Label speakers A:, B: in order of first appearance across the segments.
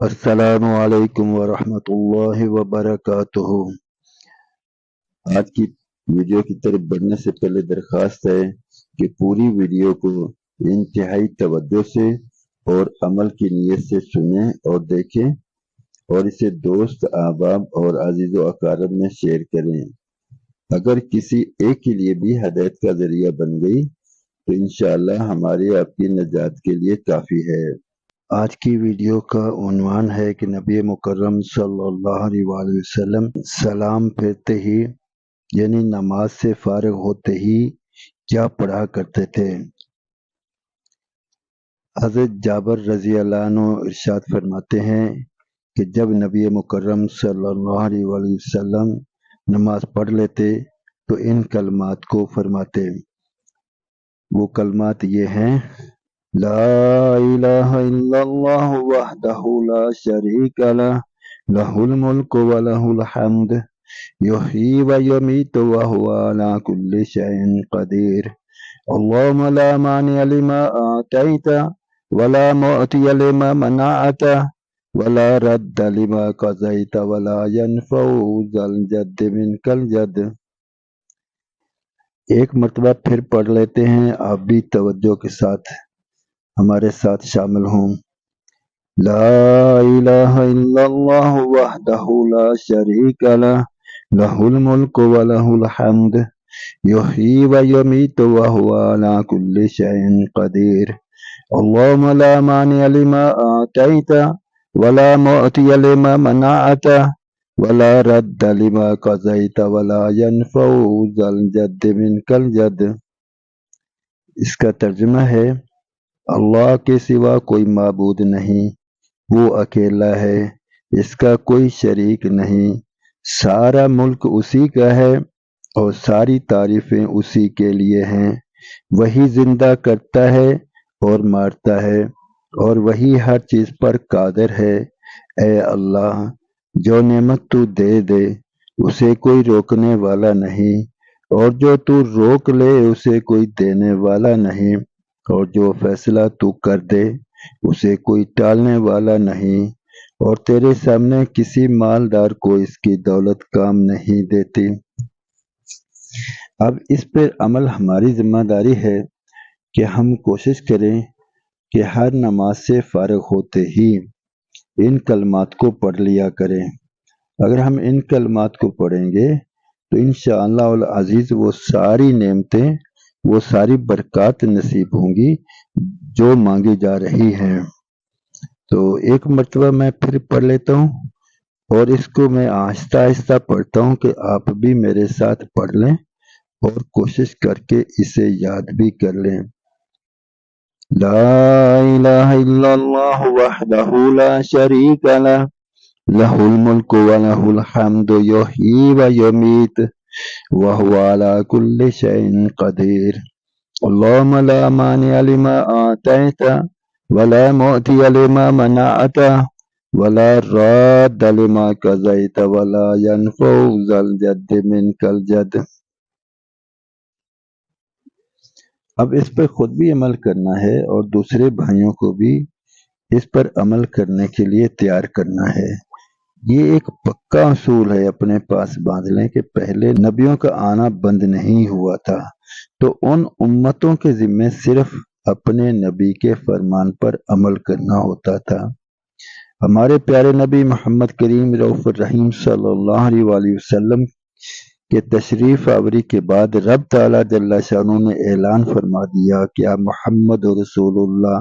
A: السلام علیکم ورحمۃ اللہ وبرکاتہ۔ آج کی ویڈیو کی طرف بڑھنے سے پہلے درخواست ہے کہ پوری ویڈیو کو انتہائی توجہ سے اور عمل کی نیت سے سنیں اور دیکھیں اور اسے دوست، احباب اور عزیز و اقارب میں شیئر کریں۔ اگر کسی ایک کے لیے بھی ہدایت کا ذریعہ بن گئی تو انشاءاللہ ہماری آپ کی نجات کے لیے کافی ہے۔ آج کی ویڈیو کا عنوان ہے کہ نبی مکرم صلی اللہ علیہ وآلہ وسلم سلام پھیرتے ہی یعنی نماز سے فارغ ہوتے ہی کیا پڑھا کرتے تھے۔ حضرت جابر رضی اللہ عنہ ارشاد فرماتے ہیں کہ جب نبی مکرم صلی اللہ علیہ وآلہ وسلم نماز پڑھ لیتے تو ان کلمات کو فرماتے۔ وہ کلمات یہ ہیں: لا الہ الا اللہ وحدہ لا شریک لہ، لہ الملک و لہ الحمد، یحیی و یمیت وہو علی کل شیء قدیر، اللہم لا مانع لما اعطیت ولا معطی لما منعت ولا رد لما قضیت ولا ینفع ذا الجد منک الجد۔ ایک مرتبہ پھر پڑھ لیتے ہیں، آپ بھی توجہ کے ساتھ ہمارے ساتھ شامل ہوں۔ لا الہ الا اللہ وحدہ لا شریک لہ، لہ الملک و لہ الحمد، یحیی و یمیت وہو علی کل شیء قدیر، اللہم لا مانع لما اعطیت ولا معطی لما منعت ولا رد لما قضیت ولا ینفع ذا الجد منک الجد۔ اس کا ترجمہ ہے: اللہ کے سوا کوئی معبود نہیں، وہ اکیلا ہے، اس کا کوئی شریک نہیں، سارا ملک اسی کا ہے اور ساری تعریفیں اسی کے لیے ہیں، وہی زندہ کرتا ہے اور مارتا ہے اور وہی ہر چیز پر قادر ہے۔ اے اللہ، جو نعمت تو دے دے اسے کوئی روکنے والا نہیں، اور جو تو روک لے اسے کوئی دینے والا نہیں، اور جو فیصلہ تو کر دے اسے کوئی ٹالنے والا نہیں، اور تیرے سامنے کسی مالدار کو اس کی دولت کام نہیں دیتی۔ اب اس پر عمل ہماری ذمہ داری ہے کہ ہم کوشش کریں کہ ہر نماز سے فارغ ہوتے ہی ان کلمات کو پڑھ لیا کریں۔ اگر ہم ان کلمات کو پڑھیں گے تو انشاءاللہ العزیز وہ ساری نعمتیں، وہ ساری برکات نصیب ہوں گی جو مانگی جا رہی ہیں۔ تو ایک مرتبہ میں پھر پڑھ لیتا ہوں اور اس کو میں آہستہ آہستہ پڑھتا ہوں کہ آپ بھی میرے ساتھ پڑھ لیں اور کوشش کر کے اسے یاد بھی کر لیں۔ لا الہ الا اللہ وحدہ لا شریک لہ، لہ الملک و لہ الحمد، یحیی و یمیت وہو علی کل شیء قدیر، اللہم لا مانع لما اعطیت ولا معطی لما منعت ولا راد لما قضیت ولا ینفع ذا الجد منک الجد۔ اب اس پر خود بھی عمل کرنا ہے اور دوسرے بھائیوں کو بھی اس پر عمل کرنے کے لیے تیار کرنا ہے۔ یہ ایک پکا اصول ہے، اپنے پاس باندھ لیں کہ پہلے نبیوں کا آنا بند نہیں ہوا تھا تو ان امتوں کے ذمے صرف اپنے نبی کے فرمان پر عمل کرنا ہوتا تھا۔ ہمارے پیارے نبی محمد کریم رؤوف الرحیم صلی اللہ علیہ وآلہ وسلم کے تشریف آوری کے بعد رب تعالیٰ جل شانہ نے اعلان فرما دیا کہ آپ محمد رسول اللہ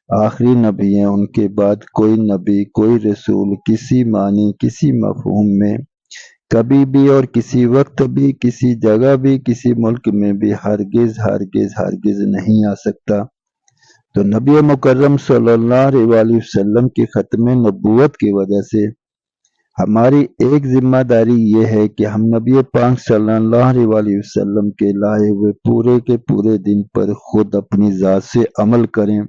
A: آخری نبی ہیں، ان کے بعد کوئی نبی، کوئی رسول کسی معنی، کسی مفہوم میں کبھی بھی اور کسی وقت بھی، کسی جگہ بھی، کسی ملک میں بھی ہرگز ہرگز ہرگز نہیں آ سکتا۔ تو نبی مکرم صلی اللہ علیہ وآلہ وسلم کی ختم نبوت کی وجہ سے ہماری ایک ذمہ داری یہ ہے کہ ہم نبی پاک صلی اللہ علیہ وآلہ وسلم کے لائے ہوئے پورے کے پورے دن پر خود اپنی ذات سے عمل کریں،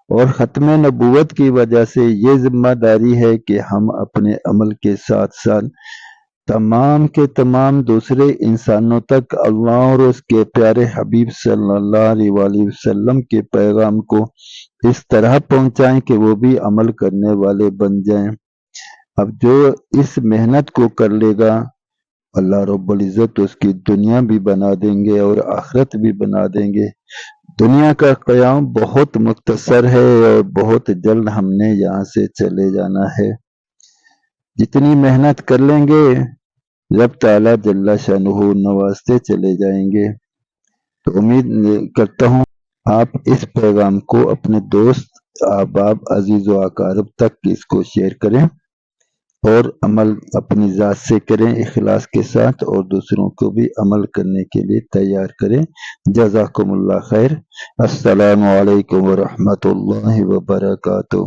A: اور ختم نبوت کی وجہ سے یہ ذمہ داری ہے کہ ہم اپنے عمل کے ساتھ ساتھ تمام کے تمام دوسرے انسانوں تک اللہ اور اس کے پیارے حبیب صلی اللہ علیہ وآلہ وسلم کے پیغام کو اس طرح پہنچائیں کہ وہ بھی عمل کرنے والے بن جائیں۔ اب جو اس محنت کو کر لے گا اللہ رب العزت اس کی دنیا بھی بنا دیں گے اور آخرت بھی بنا دیں گے۔ دنیا کا قیام بہت مختصر ہے اور بہت جلد ہم نے یہاں سے چلے جانا ہے۔ جتنی محنت کر لیں گے رب تعالیٰ جل شانہ نوازتے چلے جائیں گے۔ تو امید کرتا ہوں آپ اس پیغام کو اپنے دوست احباب عزیز و اقارب تک اس کو شیئر کریں اور عمل اپنی ذات سے کریں اخلاص کے ساتھ، اور دوسروں کو بھی عمل کرنے کے لیے تیار کریں۔ جزاکم اللہ خیر۔ السلام علیکم ورحمۃ اللہ وبرکاتہ۔